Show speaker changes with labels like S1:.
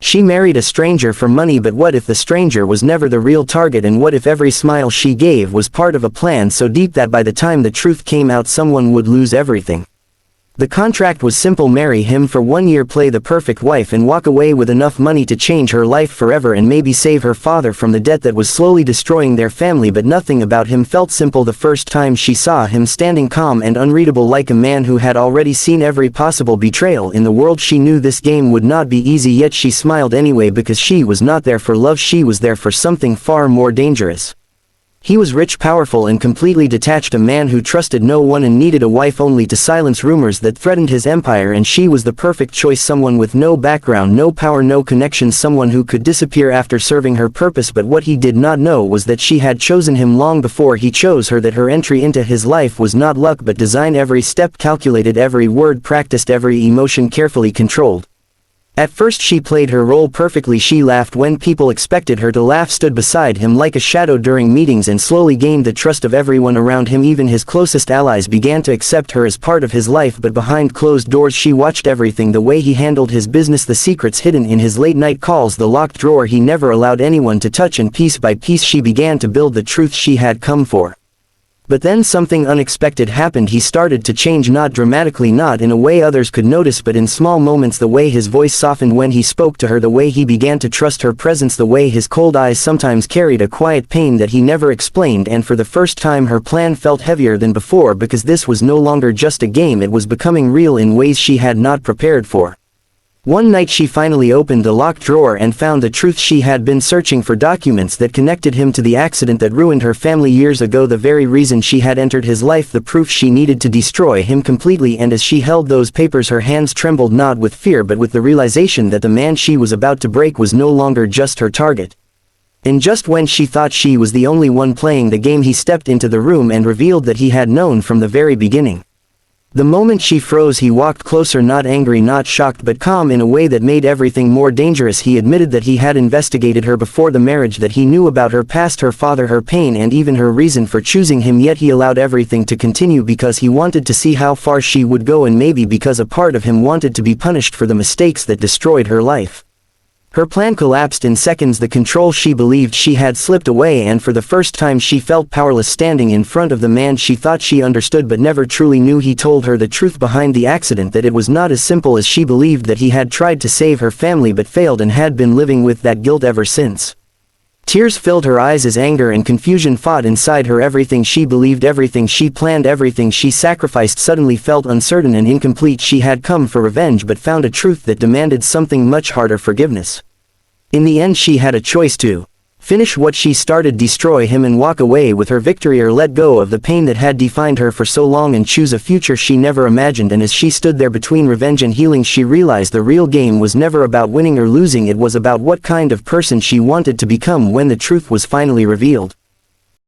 S1: She married a stranger for money, but what if the stranger was never the real target, and what if every smile she gave was part of a plan so deep that by the time the truth came out someone would lose everything? The contract was simple: marry him for 1 year, play the perfect wife, and walk away with enough money to change her life forever and maybe save her father from the debt that was slowly destroying their family. But nothing about him felt simple the first time she saw him, standing calm and unreadable like a man who had already seen every possible betrayal in the world. She knew this game would not be easy, yet she smiled anyway, because she was not there for love, she was there for something far more dangerous. He was rich, powerful, and completely detached, a man who trusted no one and needed a wife only to silence rumors that threatened his empire, and she was the perfect choice, someone with no background, no power, no connections, someone who could disappear after serving her purpose. But what he did not know was that she had chosen him long before he chose her, that her entry into his life was not luck but design, every step calculated, every word practiced, every emotion carefully controlled. At first she played her role perfectly. She laughed when people expected her to laugh, stood beside him like a shadow during meetings, and slowly gained the trust of everyone around him. Even his closest allies began to accept her as part of his life, but behind closed doors she watched everything: the way he handled his business, the secrets hidden in his late-night calls, the locked drawer he never allowed anyone to touch, and piece by piece she began to build the truth she had come for. But then something unexpected happened. He started to change, not dramatically, not in a way others could notice, but in small moments: the way his voice softened when he spoke to her, the way he began to trust her presence, the way his cold eyes sometimes carried a quiet pain that he never explained. And for the first time her plan felt heavier than before, because this was no longer just a game, it was becoming real in ways she had not prepared for. One night she finally opened the locked drawer and found the truth. She had been searching for documents that connected him to the accident that ruined her family years ago, the very reason she had entered his life, the proof she needed to destroy him completely. And as she held those papers her hands trembled, not with fear but with the realization that the man she was about to break was no longer just her target. And just when she thought she was the only one playing the game, he stepped into the room and revealed that he had known from the very beginning. The moment she froze, he walked closer, not angry, not shocked, but calm in a way that made everything more dangerous. He admitted that he had investigated her before the marriage, that he knew about her past, her father, her pain, and even her reason for choosing him, yet he allowed everything to continue because he wanted to see how far she would go, and maybe because a part of him wanted to be punished for the mistakes that destroyed her life. Her plan collapsed in seconds. The control she believed she had slipped away, and for the first time she felt powerless, standing in front of the man she thought she understood but never truly knew. He told her the truth behind the accident, that it was not as simple as she believed, that he had tried to save her family but failed and had been living with that guilt ever since. Tears filled her eyes as anger and confusion fought inside her. Everything she believed, everything she planned, everything she sacrificed suddenly felt uncertain and incomplete. She had come for revenge but found a truth that demanded something much harder: forgiveness. In the end she had a choice: to finish what she started, destroy him, and walk away with her victory, or let go of the pain that had defined her for so long and choose a future she never imagined. And as she stood there between revenge and healing, she realized the real game was never about winning or losing, it was about what kind of person she wanted to become when the truth was finally revealed.